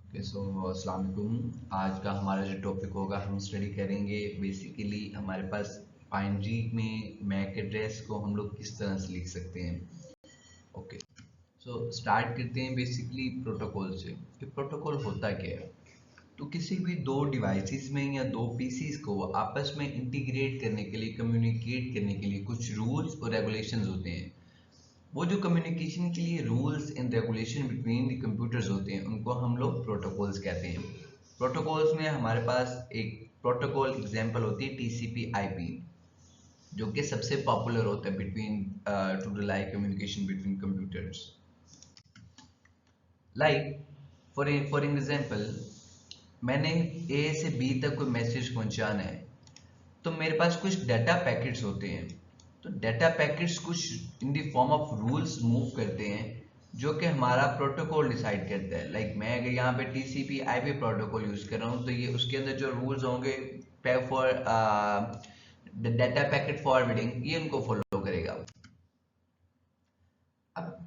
अस्सलाम वालेकुम। आज का हमारा जो टॉपिक होगा हम स्टडी करेंगे बेसिकली हमारे पास बाइनरी में मैक एड्रेस को हम लोग किस तरह से लिख सकते हैं। ओके, स्टार्ट करते हैं बेसिकली प्रोटोकॉल से कि प्रोटोकॉल होता क्या है। तो किसी भी दो डिवाइसेस में या दो पीसीस को आपस में इंटीग्रेट करने के लिए, कम्युनिकेट करने के लिए कुछ रूल्स और रेगुलेशंस होते हैं। वो जो कम्युनिकेशन के लिए rules and regulation between the computers होते हैं उनको हम लोग प्रोटोकॉल्स कहते हैं। प्रोटोकॉल्स में हमारे पास एक प्रोटोकॉल एग्जांपल होती है टीसीपी आईपी, जो कि सबसे पॉपुलर होता है between two rely communication between computers. Like for example, मैंने ए से बी तक कोई मैसेज पहुंचाना है, तो मेरे पास कुछ डाटा पैकेट्स होते हैं। तो डाटा पैकेट्स कुछ in the form of rules move करते हैं जो कि हमारा प्रोटोकॉल डिसाइड करता है। लाइक मैं अगर यहाँ पे टीसीपी आईपी प्रोटोकॉल यूज कर रहा हूँ तो ये उसके अंदर जो रूल्स होंगे फॉर डाटा पैकेट फॉरवर्डिंग, ये उनको फॉलो करेगा। अब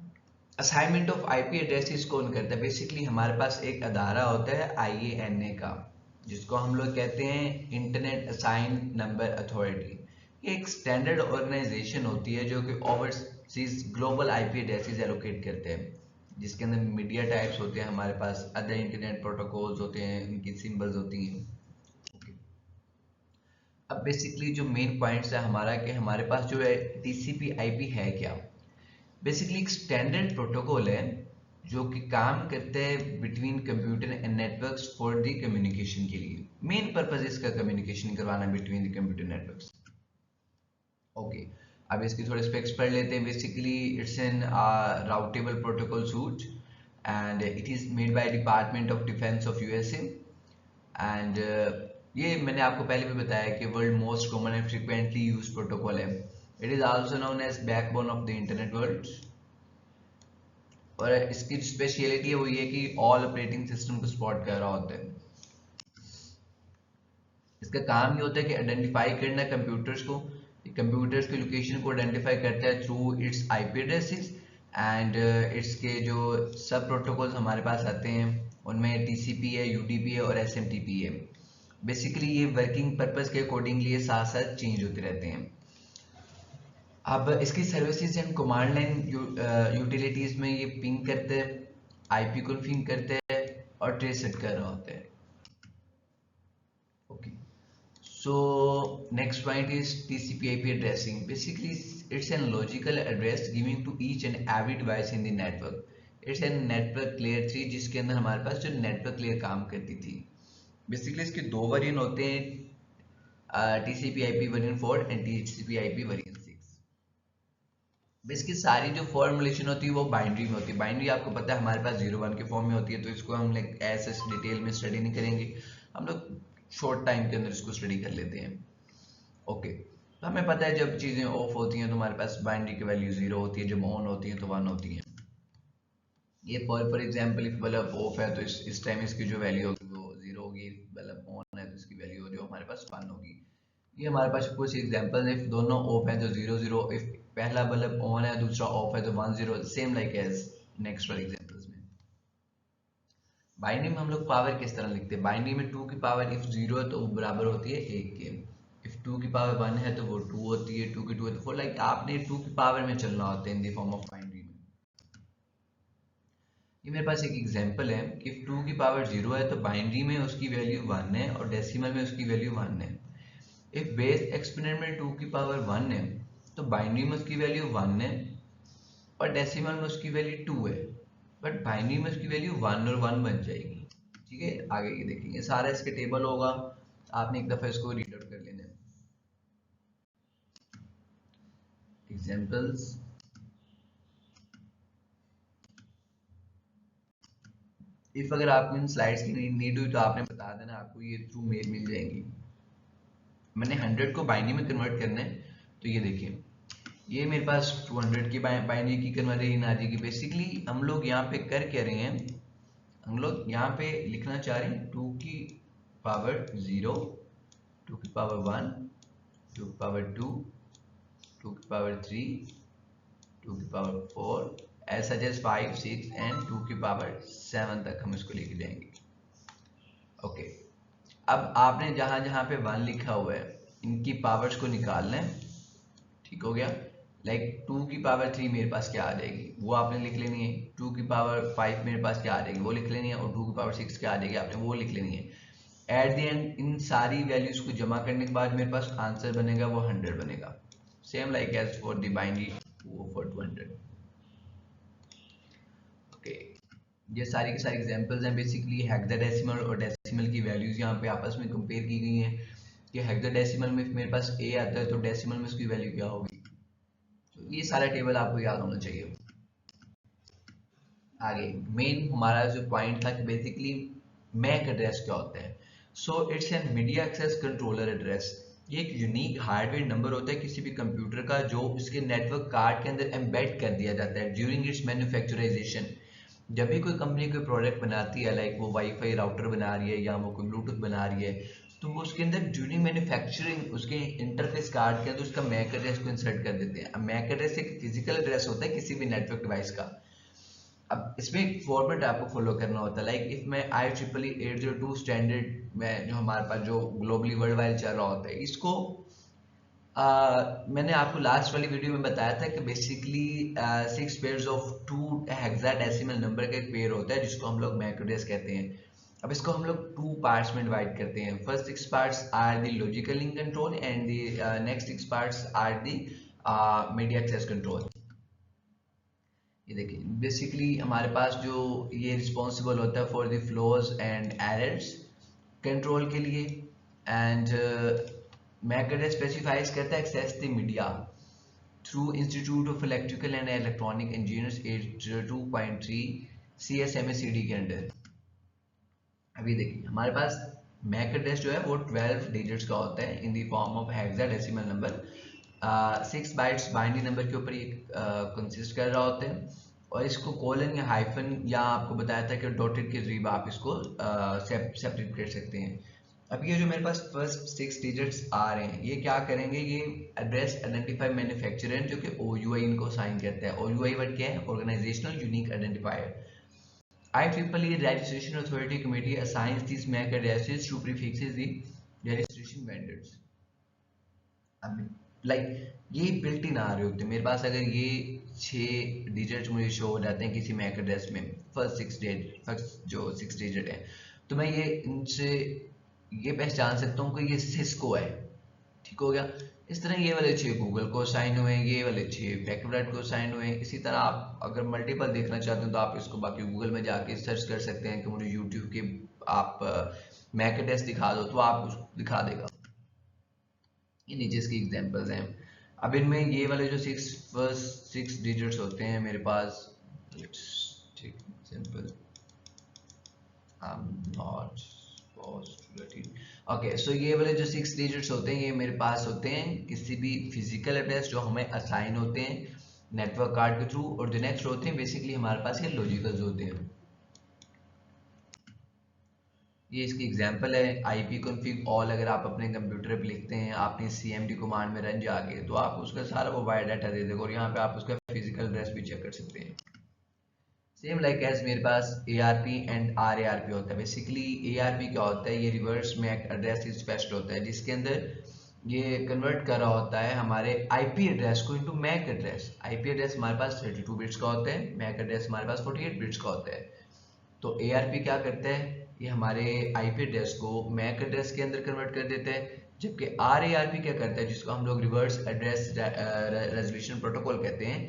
असाइनमेंट ऑफ आईपी एड्रेसेस कौन करता है? बेसिकली हमारे पास एक अदारा होता है आईएएनए का, जिसको हम लोग कहते हैं इंटरनेट असाइन नंबर अथॉरिटी। ये एक स्टैंडर्ड ऑर्गेनाइजेशन होती है जो कि overseas global IP addresses allocate करते हैं, जिसके अंदर मीडिया टाइप्स होते हैं, हमारे पास अदर इंटरनेट प्रोटोकॉल्स होते हैं, उनकी सिंबल्स होती हैं। अब बेसिकली जो मेन पॉइंट्स है हमारा कि हमारे पास जो है टीसीपी आईपी है क्या। बेसिकली एक स्टैंडर्ड प्रोटोकॉल है जो कि काम करता है between computer and networks for the communication के लिए। मेन पर्पज इसका कम्युनिकेशन करवाना between the computer networks. Okay, अब इसकी थोड़े स्पेक्स पढ़ लेते हैं। Basically it's an routable protocol suite and it is made by department of defence of USA and ये मैंने आपको पहले भी बताया कि world most common and frequently use protocol है। It is also known as backbone of the internet world. और इसकी स्पेशलिटी वो ये कि ऑल ऑपरेटिंग सिस्टम को सपोर्ट कर रहा होता है। इसका काम ये होता है कि आइडेंटिफाई करना कंप्यूटर्स को, कंप्यूटर्स की लोकेशन को आइडेंटिफाई करता है through it's IP addresses and it's के जो सब प्रोटोकॉल्स हमारे पास आते हैं उनमें टीसीपी है, यूडीपी है और एसएमटीपी है। बेसिकली ये वर्किंग पर्पस के अकॉर्डिंगली ये साथ साथ चेंज होते रहते हैं। अब इसकी services and command line utilities में ये पिंग करते हैं, आईपी को पिंग करते हैं और ट्रेस सेट कर रहा होता है। Okay, so next point is TCP/IP addressing. Basically, it's a logical address giving to each and every device in the network. It's a network layer 3 जिसके अंदर हमारे पास जो नेटवर्क लेयर काम करती थी। बेसिकली इसके दो वेरिएंट होते हैं, TCP/IP version 4 and TCP/IP version 6। Basically सारी जो फॉर्मुलेशन होती है वो बाइनरी में होती है। बाइनरी आपको पता है हमारे पास 0 1 के फॉर्म में होती है, तो इसको हम लाइक ऐसे डिटेल में स्टडी नहीं करेंगे, हम लोग शॉर्ट टाइम के अंदर इसको स्टडी कर लेते हैं। ओके, तो हमें पता है जब चीज़ें ऑफ होती हैं तो हमारे पास बाइनरी की वैल्यू 0 होती है, जब ऑन होती है तो 1 होती है। ये for example if bulb of है तो इस टाइम इसकी जो वैल्यू होगी वो 0 होगी, बल्ब ऑन है तो इसकी वैल्यू जो हमारे पास 1 होगी। ये हमारे पास कुछ एग्जांपल, इफ दोनों ऑफ है तो 0 0, इफ पहला बल्ब ऑन है दूसरा ऑफ है तो 1 0, सेम लाइक एज नेक्स्ट वाले एग्जांपल्स में। बाइनरी में हम लोग पावर किस तरह लिखते हैं? बाइनरी में 2 की पावर इफ 0 है तो वो बराबर होती है 1 के, इफ 2 की पावर 1 है तो वो 2 होती है, 2 की 2 है तो 4। लाइक आपने 2 की पावर में चलना होता है in the form of binary में। ये मेरे पास एक एग्जांपल है, इफ 2 की पावर 0 है तो बाइनरी में उसकी वैल्यू 1 है और डेसिमल में उसकी वैल्यू 1 है। इफ बेस एक्सपोनेंट में 2 की पावर 1 है तो बाइनरी में उसकी वैल्यू 1 है और डेसिमल में उसकी वैल्यू 2 है, बट बाइनरी में उसकी वैल्यू 1 और 1 बन जाएगी। ठीक है, आगे ये देखेंगे, सारा इसके टेबल होगा, आपने एक दफा इसको रीड आउट कर लेना है। एग्जांपल्स, इफ अगर आपको इन स्लाइड्स की नीड हुई तो आपने बता देना, आपको ये थ्रू मेल मिल जाएंगी। मैंने 100 को बाइनरी में कन्वर्ट करना है, तो ये देखिए ये मेरे पास 200 की बाइनरी की कन्वर्जन आ जाएगी। बेसिकली हम लोग यहाँ पे कर क्या रहे हैं, हम लोग यहाँ पे लिखना चाह रहे हैं 2 की पावर 0, 2 की पावर 1, 2 की पावर 2, 2 की पावर 3, 2 की पावर 4, ऐसा जैसे 5 6 एंड 2 की पावर 7 तक हम इसको लेके जाएंगे। ओके, अब आपने जहां जहां पे 1 लिखा हुआ है इनकी पावर्स को निकालना है, ठीक हो गया। लाइक 2 की पावर 3 मेरे पास क्या आ जाएगी वो आपने लिख लेनी है, 2 की पावर 5 मेरे पास क्या आ जाएगी वो लिख लेनी है, और 2 की पावर 6 क्या आ जाएगी आपने वो लिख लेनी है। एट द एंड इन सारी वैल्यूज को जमा करने के बाद मेरे पास आंसर बनेगा वो 100 बनेगा, same like as for the binary for 200। Okay, ये सारी की सारी एग्जांपल्स हैं। बेसिकली हेक्साडेसिमल और डेसिमल की वैल्यूज यहाँ पे आपस में कंपेयर की गई हैं कि हेक्साडेसिमल में मेरे पास ए आता है तो डेसिमल में उसकी वैल्यू क्या होगी। तो ये सारा टेबल आपको याद होना चाहिए। आगे मेन हमारा जो पॉइंट था कि बेसिकली मैक एड्रेस क्या होता है। So it's an media access controller address. ये एक यूनिक हार्डवेयर नंबर होता है किसी भी कंप्यूटर का जो इसके नेटवर्क कार्ड के अंदर एम्बेड कर दिया जाता है ड्यूरिंग इट्स मैन्युफैक्चराइजेशन। जब भी कोई कंपनी कोई प्रोडक्ट बनाती है, लाइक वो वाईफाई राउटर बना रही है या वो कोई ब्लूटूथ बना रही है, तो वो उसके अंदर ड्यूरिंग मैन्युफैक्चरिंग उसके इंटरफेस कार्ड के अंदर उसका मैक एड्रेस को इंसर्ट कर देते हैं। अब मैक एड्रेस एक फिजिकल एड्रेस होता है किसी भी नेटवर्क डिवाइस का। अब इसमें एक फॉर्मेट आपको फॉलो करना होता है, लाइक इफ मैं IEEE 802 स्टैंडर्ड में जो हमारे पास जो ग्लोबली वर्ल्ड वाइड चल रहा होता है इसको मैंने आपको लास्ट वाली वीडियो में बताया था कि basically 6 pairs of 2 hexadecimal number का एक पेयर होता है जिसको हम लोग मैक एड्रेस कहते हैं। अब इसको हम लोग 2 पार्ट्स में डिवाइड करते हैं। First 6 parts are the logical link control and the next 6 parts are the media access control. ये देखिए बेसिकली हमारे पास जो ये रिस्पॉन्सिबल होता है for the flows and errors control के लिए। एंड मैक एड्रेस स्पेसिफाइज करता है access the media through institute of electrical and electronic engineers 802.3 CSMACD के अंडर। अभी देखिए हमारे पास मैक एड्रेस जो है वो 12 डिजिट्स का होता है in the form of hexadecimal number. 6 bytes binary number के ऊपर ये कंसिस्ट कर रहा होता है, और इसको कोलन या हाइफन या आपको बताया था कि डॉटेड के जरिए आप इसको सेपरेट कर सकते हैं। अब ये जो मेरे पास फर्स्ट 6 डिजिट्स आ रहे हैं ये क्या करेंगे, ये एड्रेस आइडेंटिफाई मैन्युफैक्चरर जो कि OUI इनको साइन करता है। OUI वर्ड क्या है, organisational unique identifier. IEEE Registration Authority Committee assigns these MAC addresses to prefixes the registration vendors। अब लाइक ये बिल्ट इन आ रहे होते हैं मेरे पास। अगर ये 6 डिजिट मुझे शो हो जाते हैं किसी मैक एड्रेस में, फर्स्ट जो 6 डिजिट है, तो मैं ये इनसे ये पहचान सकता हूँ कि ये सिस्को है, ठीक हो गया। इस तरह ये वाले 6 गूगल को साइन हुए हैं, ये वाले 6 बैकवर्ड को साइन हुए हैं। इसी तरह आप अगर मल्टीपल देखना चाहते हो तो आप इसको बाकी गूगल में जाके सर्च कर सकते हैं कि मुझे यूट्यूब के आप मैक एड्रेस दिखा दो तो आप उसको दिखा देगा। ये नीचे इसकी एग्जांपल्स हैं। अब इनमें ये वाले जो फर्स्ट 6 डिजिट्स होते हैं मेरे पास, सिंपल ओके, सो ये वाले जो 6 डिजिट्स होते हैं ये मेरे पास होते हैं किसी भी फिजिकल एड्रेस जो हमें असाइन होते हैं नेटवर्क कार्ड के थ्रू, और जो नेक्स्ट होते हैं बेसिकली हमारे पास ये लॉजिकल्स होते हैं। ये इसकी एग्जांपल है IP config all। अगर आप अपने कंप्यूटर पे लिखते हैं आपने CMD कमांड में रन जाके तो आप उसका सारा वो वायर डाटा दे देगा, और यहाँ पे आप उसका फिजिकल एड्रेस भी चेक कर सकते हैं। सेम लाइक एज मेरे पास ARP एंड RARP होता है। बेसिकली ARP क्या होता है, ये रिवर्स मैक एड्रेस स्पेशल होता है जिसके अंदर ये कन्वर्ट कर रहा होता है हमारे IP एड्रेस को into MAC address. IP address हमारे पास 32 बिट्स का होता है, मैक एड्रेस हमारे पास 48 बिट्स का होता है। तो ARP क्या करता है, ये हमारे IP एड्रेस को मैक एड्रेस के अंदर कन्वर्ट कर देता है, जबकि RARP क्या करता है जिसको हम लोग रिवर्स एड्रेस रेजोल्यूशन प्रोटोकॉल कहते हैं,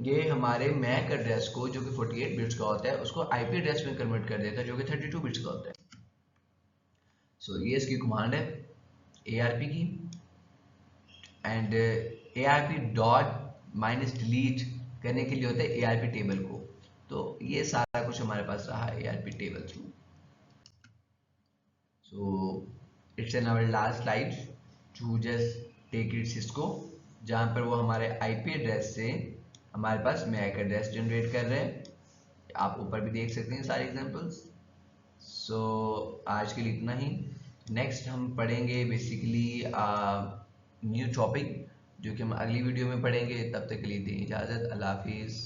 ये हमारे मैक एड्रेस को जो कि 48 बिट्स का होता है उसको IP एड्रेस में कन्वर्ट कर देता है जो कि 32 बिट्स का होता है। सो ये इसकी कमांड है ARP की। And ARP dot minus delete करने के लिए होता है ARP टेबल को। तो ये सारा कुछ हमारे पास रहा ARP table through. So it's in our last slide to just take it Cisco, जहाँ पर वो हमारे IP एड्रेस से हमारे पास मैक एड्रेस जनरेट कर रहे हैं। आप ऊपर भी देख सकते हैं सारे एग्जांपल्स। सो आज के लिए इतना ही। नेक्स्ट हम पढ़ेंगे बेसिकली न्यू टॉपिक जो कि हम अगली वीडियो में पढ़ेंगे। तब तक के लिए दें इजाज़त। अल्लाह हाफिज़।